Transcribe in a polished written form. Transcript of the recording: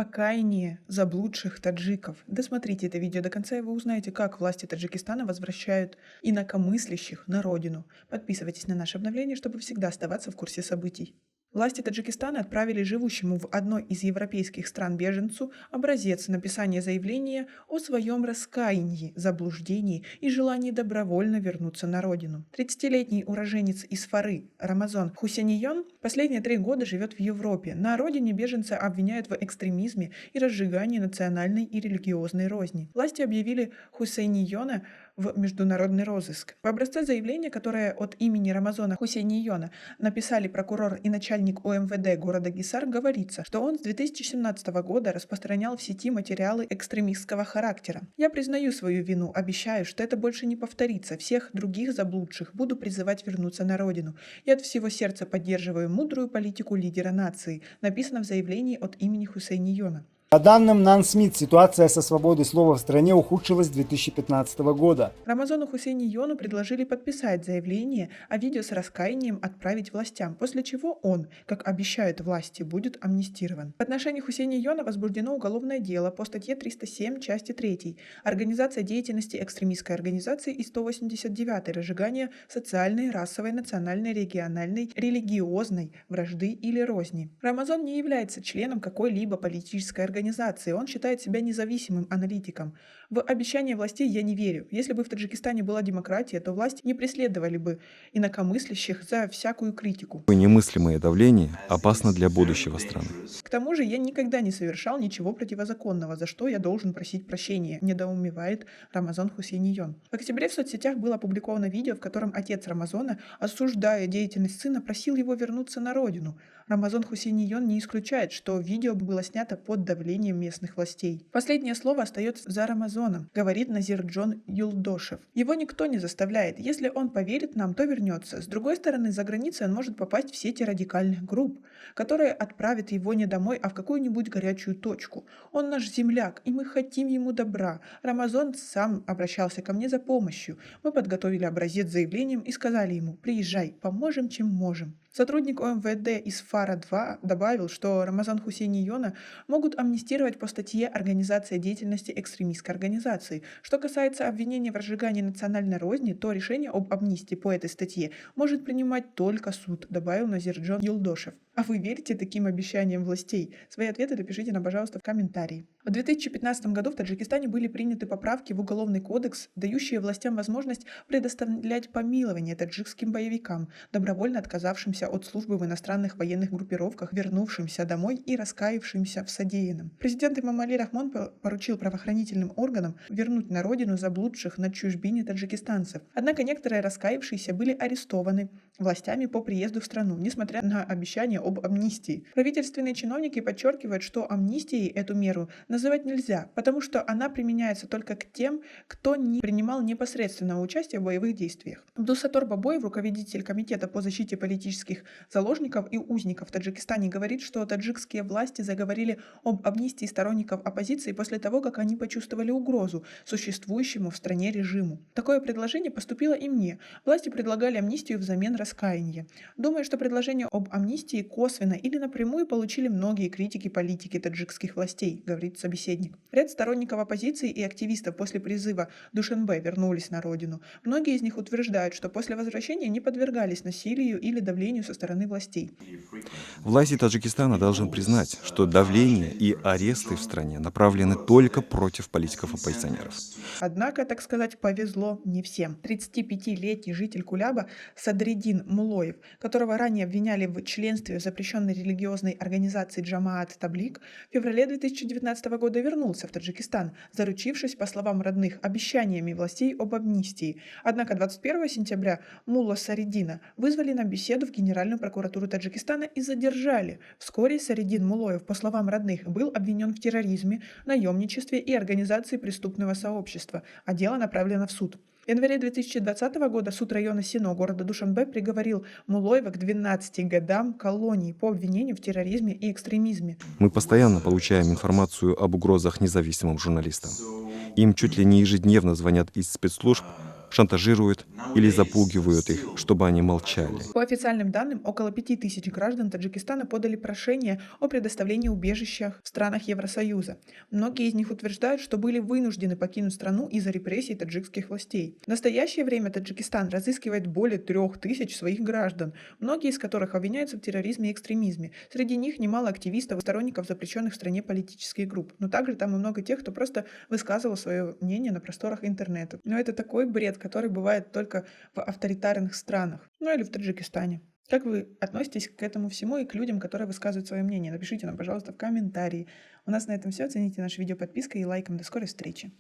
Покаяние заблудших таджиков. Досмотрите это видео до конца, и вы узнаете, как власти Таджикистана возвращают инакомыслящих на родину. Подписывайтесь на наше обновление, чтобы всегда оставаться в курсе событий. Власти Таджикистана отправили живущему в одной из европейских стран беженцу образец написания заявления о своем раскаянии, заблуждении и желании добровольно вернуться на родину. 30-летний уроженец из Фары Рамазан Хусейнион последние 3 года живет в Европе. На родине беженца обвиняют в экстремизме и разжигании национальной и религиозной розни. Власти объявили Хусейниона в международный розыск. В образце заявления, которое от имени Рамазана Хусейниона написали прокурор и начальник ОМВД города Гисар, говорится, что он с 2017 года распространял в сети материалы экстремистского характера. «Я признаю свою вину, обещаю, что это больше не повторится. Всех других заблудших буду призывать вернуться на родину. Я от всего сердца поддерживаю мудрую политику лидера нации», написано в заявлении от имени Хусейниона. По данным Нансмит, ситуация со свободой слова в стране ухудшилась с 2015 года. Рамазану Хусейниону предложили подписать заявление, а видео с раскаянием отправить властям, после чего он, как обещают власти, будет амнистирован. В отношении Хусейниона возбуждено уголовное дело по статье 307 части 3 «Организация деятельности экстремистской организации» и 189 «Разжигание социальной, расовой, национальной, региональной, религиозной вражды или розни». Рамазан не является членом какой-либо политической организации. Он считает себя независимым аналитиком. В обещания властей я не верю. Если бы в Таджикистане была демократия, то власти не преследовали бы инакомыслящих за всякую критику. Немыслимое давление опасно для будущего страны. К тому же я никогда не совершал ничего противозаконного, за что я должен просить прощения, недоумевает Рамазан Хусейнион. В октябре в соцсетях было опубликовано видео, в котором отец Рамазана, осуждая деятельность сына, просил его вернуться на родину. Рамазан Хусейнион не исключает, что видео было снято под давлением местных властей. Последнее слово остается за Рамазаном, говорит Назирджон Юлдошев. Его никто не заставляет. Если он поверит нам, то вернется. С другой стороны, за границей он может попасть в сети радикальных групп, которые отправят его не домой, а в какую-нибудь горячую точку. Он наш земляк, и мы хотим ему добра. Рамазан сам обращался ко мне за помощью. Мы подготовили образец с заявлением и сказали ему: приезжай, поможем, чем можем. Сотрудник ОМВД из Фара-2 добавил, что Рамазан Хусейниона могут амнистировать по статье «Организация деятельности экстремистской организации». Что касается обвинения в разжигании национальной розни, то решение об амнистии по этой статье может принимать только суд, добавил Назирджон Юлдошев. А вы верите таким обещаниям властей? Свои ответы напишите нам, пожалуйста, в комментарии. В 2015 году в Таджикистане были приняты поправки в Уголовный кодекс, дающие властям возможность предоставлять помилование таджикским боевикам, добровольно отказавшимся от службы в иностранных военных группировках, вернувшимся домой и раскаявшимся в содеянном. Президент Эмомали Рахмон поручил правоохранительным органам вернуть на родину заблудших на чужбине таджикистанцев. Однако некоторые раскаявшиеся были арестованы властями по приезду в страну, несмотря на обещание об амнистии. Правительственные чиновники подчеркивают, что амнистией эту меру называть нельзя, потому что она применяется только к тем, кто не принимал непосредственного участия в боевых действиях. Абдусатор Бабоев, руководитель Комитета по защите политических заложников и узников в Таджикистане, говорит, что таджикские власти заговорили об амнистии сторонников оппозиции после того, как они почувствовали угрозу существующему в стране режиму. Такое предложение поступило и мне. Власти предлагали амнистию взамен раскаяния. Думаю, что предложение об амнистии косвенно или напрямую получили многие критики политики таджикских властей, говорит собеседник. Ряд сторонников оппозиции и активистов после призыва Душанбе вернулись на родину. Многие из них утверждают, что после возвращения не подвергались насилию или давлению со стороны властей. Власти Таджикистана должны признать, что давление и аресты в стране направлены только против политиков-оппозиционеров. Однако, так сказать, повезло не всем. 35-летний житель Куляба Садриддин Мулоев, которого ранее обвиняли в членстве в запрещенной религиозной организации Джамаат Таблик, в феврале 2019 года вернулся в Таджикистан, заручившись, по словам родных, обещаниями властей об амнистии. Однако 21 сентября Мулла Сариддина вызвали на беседу в Генеральную прокуратуру Таджикистана и задержали. Вскоре Сариддин Мулоев, по словам родных, был обвинен в терроризме, наемничестве и организации преступного сообщества, а дело направлено в суд. В январе 2020 года суд района Сино города Душанбе приговорил Мулоева к 12 годам колонии по обвинению в терроризме и экстремизме. Мы постоянно получаем информацию об угрозах независимым журналистам. Им чуть ли не ежедневно звонят из спецслужб шантажируют или запугивают их, чтобы они молчали. По официальным данным, около 5000 граждан Таджикистана подали прошение о предоставлении убежища в странах Евросоюза. Многие из них утверждают, что были вынуждены покинуть страну из-за репрессий таджикских властей. В настоящее время Таджикистан разыскивает более 3000 своих граждан, многие из которых обвиняются в терроризме и экстремизме. Среди них немало активистов и сторонников запрещенных в стране политических групп. Но также там и много тех, кто просто высказывал свое мнение на просторах интернета. Но это такой бред, который бывает только в авторитарных странах, ну или в Таджикистане. Как вы относитесь к этому всему и к людям, которые высказывают свое мнение? Напишите нам, пожалуйста, в комментарии. У нас на этом все. Оцените наше видео подпиской и лайком. До скорой встречи.